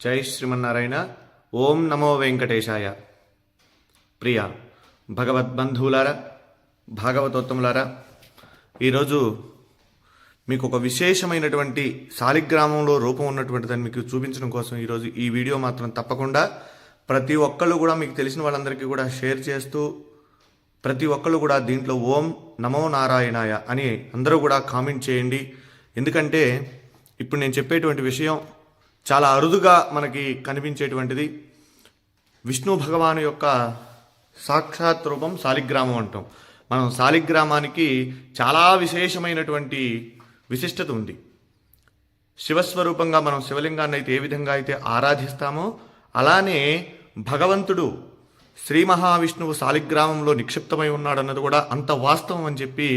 జై శ్రీమన్నారాయణ. ఓం నమో వెంకటేశాయ. ప్రియ భగవద్బంధువులారా, భాగవతోత్తములారా, ఈరోజు మీకు ఒక విశేషమైనటువంటి శాలిగ్రామంలో రూపం ఉన్నటువంటి దాన్ని మీకు చూపించడం కోసం ఈరోజు ఈ వీడియో మాత్రం తప్పకుండా ప్రతి ఒక్కళ్ళు కూడా మీకు తెలిసిన వాళ్ళందరికీ కూడా షేర్ చేస్తూ, ప్రతి ఒక్కళ్ళు కూడా దీంట్లో ఓం నమో నారాయణాయ అని అందరూ కూడా కామెంట్ చేయండి. ఎందుకంటే ఇప్పుడు నేను చెప్పేటువంటి విషయం చాలా అరుదుగా మనకి కనిపించేటువంటిది. విష్ణు భగవాను యొక్క సాక్షాత్ రూపం శాలిగ్రామం అంటాం. మనం శాలిగ్రామానికి చాలా విశేషమైనటువంటి విశిష్టత ఉంది. శివస్వరూపంగా మనం శివలింగాన్ని అయితే ఏ విధంగా అయితే ఆరాధిస్తామో అలానే భగవంతుడు శ్రీ మహావిష్ణువు శాలిగ్రామంలో నిక్షిప్తమై ఉన్నాడన్నది కూడా అంత వాస్తవం అని చెప్పి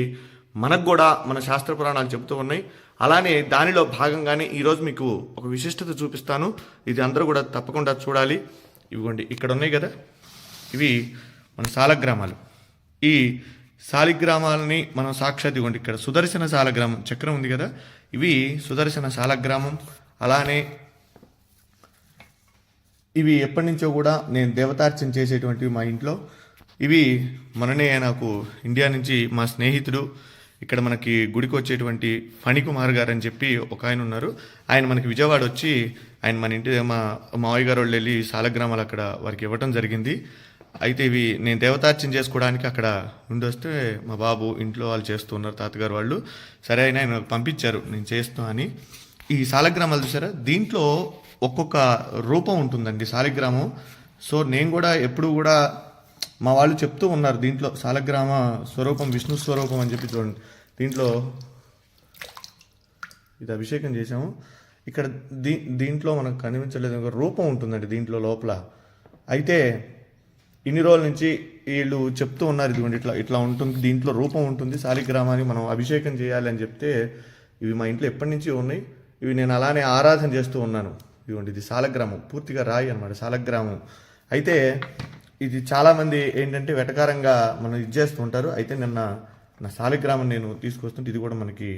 మనకు కూడా మన శాస్త్ర పురాణాలు చెబుతూ ఉన్నాయి. అలానే దానిలో భాగంగానే ఈరోజు మీకు ఒక విశిష్టత చూపిస్తాను. ఇది అందరూ కూడా తప్పకుండా చూడాలి. ఇవిగోండి ఇక్కడ ఉన్నాయి కదా, ఇవి మన శాలగ్రామాలు. ఈ శాలిగ్రామాలని మనం సాక్షాత్ ఇవ్వండి, ఇక్కడ సుదర్శన శాలగ్రామం చక్రం ఉంది కదా, ఇవి సుదర్శన శాలగ్రామం. అలానే ఇవి ఎప్పటి నుంచో కూడా నేను దేవతార్చన చేసేటువంటివి మా ఇంట్లో. ఇవి మననే నాకు ఇండియా నుంచి మా స్నేహితుడు, ఇక్కడ మనకి గుడికి వచ్చేటువంటి ఫణికుమార్ గారు అని చెప్పి ఒక ఆయన ఉన్నారు. ఆయన మనకి విజయవాడ వచ్చి ఆయన మన ఇంటి మా మావయ్య గారు వాళ్ళు వెళ్ళి శాలగ్రామాలు అక్కడ వారికి ఇవ్వటం జరిగింది. అయితే ఇవి నేను దేవతార్చన చేసుకోవడానికి అక్కడ నుండి వస్తే మా బాబు ఇంట్లో వాళ్ళు చేస్తూ ఉన్నారు, తాతగారు వాళ్ళు. సరే అయినా ఆయన పంపించారు నేను చేస్తాను అని. ఈ శాలగ్రామాలు చూసారా, దీంట్లో ఒక్కొక్క రూపం ఉంటుందండి శాలిగ్రామం. సో నేను కూడా ఎప్పుడు కూడా మా వాళ్ళు చెప్తూ ఉన్నారు దీంట్లో శాలగ్రామ స్వరూపం విష్ణు స్వరూపం అని చెప్పి. చూడండి దీంట్లో ఇది అభిషేకం చేసాము. ఇక్కడ దీంట్లో మనకు కనిపించలేదు, ఒక రూపం ఉంటుందండి దీంట్లో లోపల. అయితే ఇన్ని రోజుల నుంచి వీళ్ళు చెప్తూ ఉన్నారు ఇదిగోండి ఇట్లా ఇట్లా ఉంటుంది, దీంట్లో రూపం ఉంటుంది, శాలిగ్రామాన్ని మనం అభిషేకం చేయాలి అని చెప్తే ఇవి మా ఇంట్లో ఎప్పటి నుంచి ఉన్నాయి. ఇవి నేను అలానే ఆరాధన చేస్తూ ఉన్నాను. ఇదిగోండి ఇది శాలగ్రామం, పూర్తిగా రాయి అనమాట శాలగ్రామం. అయితే ఇది చాలామంది ఏంటంటే వెటకారంగా మనం ఇది చేస్తూ ఉంటారు. అయితే నిన్న నా శాలిగ్రామం నేను తీసుకొస్తుంటే ఇది కూడా మనకి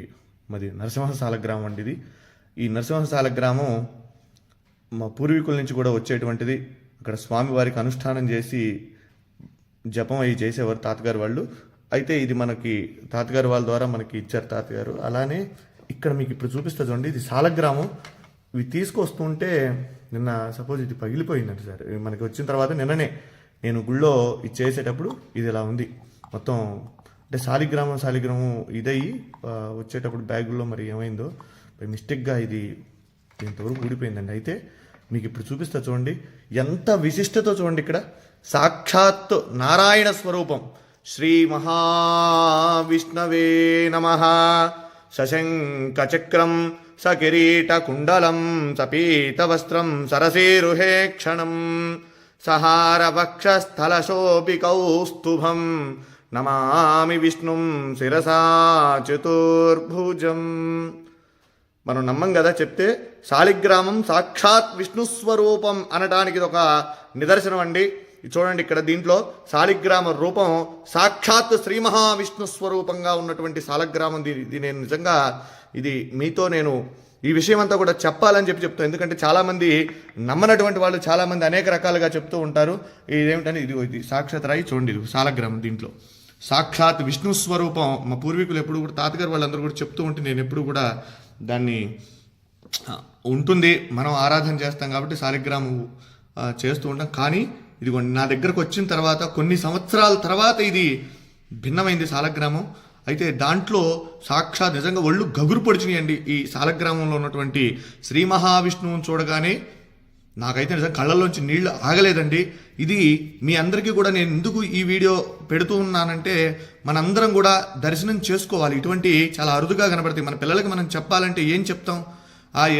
మరి నరసింహ శాలగ్రామం అండి. ఇది ఈ నరసింహ శాలగ్రామం మా పూర్వీకుల నుంచి కూడా వచ్చేటువంటిది. అక్కడ స్వామివారికి అనుష్ఠానం చేసి జపం అవి చేసేవారు తాతగారు వాళ్ళు. అయితే ఇది మనకి తాతగారు వాళ్ళ ద్వారా మనకి ఇచ్చారు తాతగారు. అలానే ఇక్కడ మీకు ఇప్పుడు చూపిస్తా చూడండి, ఇది శాలగ్రామం. ఇవి తీసుకొస్తుంటే నిన్న సపోజ్ ఇది పగిలిపోయిందండి సార్. మనకి వచ్చిన తర్వాత నిన్ననే నేను గుళ్ళో ఇది చేసేటప్పుడు ఇది ఇలా ఉంది మొత్తం. అంటే శాలిగ్రామం ఇదయ్యి వచ్చేటప్పుడు బ్యాగుల్లో మరి ఏమైందో మిస్టేక్గా ఇది ఇంతవరకు ఊడిపోయిందండి. అయితే మీకు ఇప్పుడు చూపిస్తా చూడండి ఎంత విశిష్టతో చూడండి. ఇక్కడ సాక్షాత్ నారాయణ స్వరూపం. శ్రీ మహావిష్ణవే నమః. సశంఖ చక్రం సకిరీట కుండలం సపీత వస్త్రం సరసీరుహే క్షణం సహారవక్షస్థలశోభి కౌస్తుభం నమామి విష్ణుం శిరసా చతుర్భుజం. మనం నమ్మం కదా చెప్తే శాలిగ్రామం సాక్షాత్ విష్ణుస్వరూపం అనడానికి ఇది ఒక నిదర్శనం అండి. చూడండి ఇక్కడ దీంట్లో శాలిగ్రామ రూపం సాక్షాత్ శ్రీ మహావిష్ణు స్వరూపంగా ఉన్నటువంటి శాలగ్రామం. ఇది నేను నిజంగా ఇది మీతో నేను ఈ విషయం అంతా కూడా చెప్పాలని చెప్తాను. ఎందుకంటే చాలామంది నమ్మనటువంటి వాళ్ళు చాలామంది అనేక రకాలుగా చెప్తూ ఉంటారు. ఇదేమిటని ఇది సాక్షాత్ రాయి చూడండి, ఇది శాలగ్రామం. దీంట్లో సాక్షాత్ విష్ణు స్వరూపం. మా పూర్వీకులు ఎప్పుడు కూడా తాతగారు వాళ్ళందరూ కూడా చెప్తూ ఉంటే నేను ఎప్పుడు కూడా దాన్ని ఉంటుంది, మనం ఆరాధన చేస్తాం కాబట్టి శాలిగ్రామం చేస్తూ ఉంటాం. కానీ ఇదిగోండి నా దగ్గరకు వచ్చిన తర్వాత కొన్ని సంవత్సరాల తర్వాత ఇది భిన్నమైంది శాలగ్రామం. అయితే దాంట్లో సాక్షాత్ నిజంగా ఒళ్ళు గగురు పొడిచినాయండి. ఈ శాలగ్రామంలో ఉన్నటువంటి శ్రీ మహావిష్ణువుని చూడగానే నాకైతే నిజంగా కళ్ళల్లోంచి నీళ్లు ఆగలేదండి. ఇది మీ అందరికీ కూడా నేను ఎందుకు ఈ వీడియో పెడుతూ ఉన్నానంటే మనందరం కూడా దర్శనం చేసుకోవాలి. ఇటువంటి చాలా అరుదుగా కనబడతాయి. మన పిల్లలకి మనం చెప్పాలంటే ఏం చెప్తాం,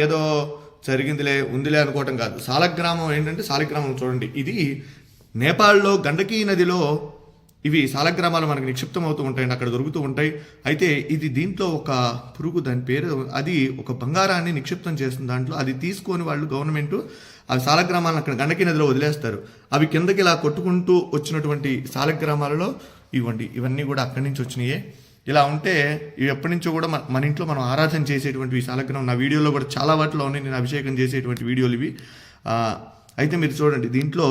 ఏదో జరిగిందిలే ఉందిలే అనుకోవటం కాదు. శాలగ్రామం ఏంటంటే శాలిగ్రామం చూడండి, ఇది నేపాల్లో గండకీ నదిలో ఇవి శాలగ్రామాలు మనకు నిక్షిప్తం అవుతూ ఉంటాయండి, అక్కడ దొరుకుతూ ఉంటాయి. అయితే ఇది దీంట్లో ఒక పురుగు, దాని పేరు, అది ఒక బంగారాన్ని నిక్షిప్తం చేస్తుంది దాంట్లో. అది తీసుకొని వాళ్ళు గవర్నమెంట్ ఆ శాలగ్రామాలను అక్కడ గండకీ నదిలో వదిలేస్తారు. అవి కిందకి ఇలా కొట్టుకుంటూ వచ్చినటువంటి శాలగ్రామాలలో ఇవ్వండి ఇవన్నీ కూడా అక్కడి నుంచి వచ్చినాయే. ఇలా ఉంటే ఇవి ఎప్పటి నుంచో కూడా మన ఇంట్లో మనం ఆరాధన చేసేటువంటి శాలగ్రామం. నా వీడియోలో కూడా చాలా వాటిలో ఉన్నాయి, నేను అభిషేకం చేసేటువంటి వీడియోలు ఇవి. అయితే మీరు చూడండి, దీంట్లో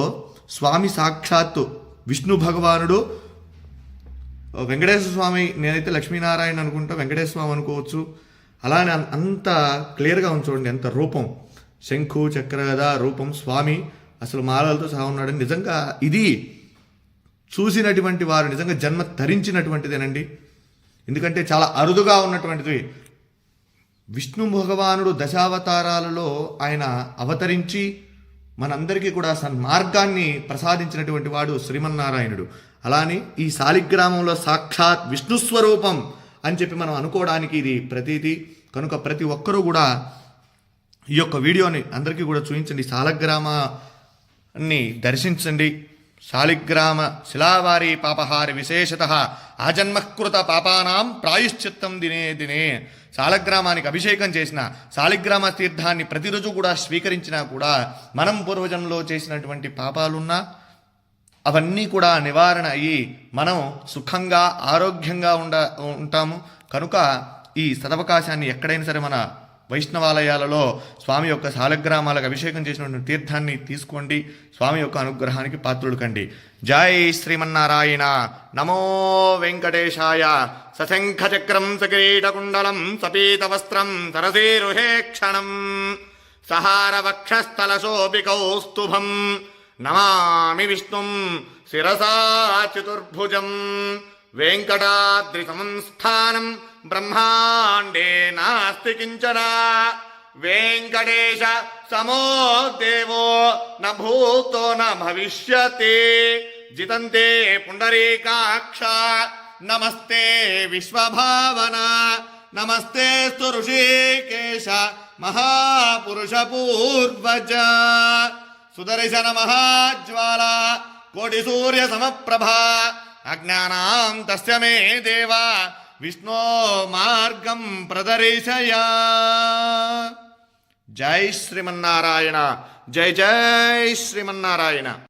స్వామి సాక్షాత్తు విష్ణు భగవానుడు, వెంకటేశ్వర స్వామి, నేనైతే లక్ష్మీనారాయణ అనుకుంటా, వెంకటేశ్వర స్వామి అనుకోవచ్చు. అలానే అంత క్లియర్గా ఉంది చూడండి, ఎంత రూపం, శంఖు చక్ర గదా రూపం, స్వామి అసలు మాలలతో సహా ఉన్నాడని. నిజంగా ఇది చూసినటువంటి వారు నిజంగా జన్మ తరించినటువంటిదేనండి. ఎందుకంటే చాలా అరుదుగా ఉన్నటువంటిది. విష్ణు భగవానుడు దశావతారాలలో ఆయన అవతరించి మనందరికీ కూడా సన్మార్గాన్ని ప్రసాదించినటువంటి వాడు శ్రీమన్నారాయణుడు. అలానే ఈ శాలిగ్రామంలో సాక్షాత్ విష్ణు స్వరూపం అని చెప్పి మనం అనుకోవడానికి ఇది ప్రతీతి. కనుక ప్రతి ఒక్కరూ కూడా ఈ యొక్క వీడియోని అందరికీ కూడా చూపించండి, శాలగ్రామాన్ని దర్శించండి. శాలిగ్రామ శిలావారి పాపహారి విశేషత ఆజన్మకృత పాపానాం ప్రాయుశ్చిత్తం దినే దినే. శాలగ్రామానికి అభిషేకం చేసిన, శాలిగ్రామ తీర్థాన్ని ప్రతిరోజు కూడా స్వీకరించినా కూడా మనం పూర్వజన్మలో చేసినటువంటి పాపాలున్నా అవన్నీ కూడా నివారణ అయ్యి మనం సుఖంగా ఆరోగ్యంగా ఉంటాము. కనుక ఈ సదవకాశాన్ని ఎక్కడైనా సరే మన వైష్ణవాలయాలలో స్వామి యొక్క శాలగ్రామాలకు అభిషేకం చేసినటువంటి తీర్థాన్ని తీసుకోండి. స్వామి యొక్క అనుగ్రహానికి పాత్రుడు కండి. జై శ్రీమన్నారాయణ. నమో వెంకటేశాయ. సశంఖచక్రం సకిరీటకుండలం సపీతవస్త్రం సరసీరుహేక్షణం సహారవక్షస్థలశోభికౌస్తుభం నమామి విష్ణుం శిరసా చతుర్భుజం. వెంకటాద్రిసమం స్థానం బ్రహ్మాండే నాస్తి కించన. వెంకటేశ సమో దేవో న భూతో న భవిష్యతి. జితంతే పుండరీకాక్ష నమస్తే విశ్వభావన. నమస్తే స్తు ఋషికేశ మహాపురుష పూర్వజ. సుదర్శన మహాజ్వాల కోటి సూర్య సమప్రభా. అజ్ఞానాం తస్య మే దేవా విష్ణో మార్గం ప్రదర్శయ. జై శ్రీమన్నారాయణ. జై జై శ్రీమన్నారాయణ.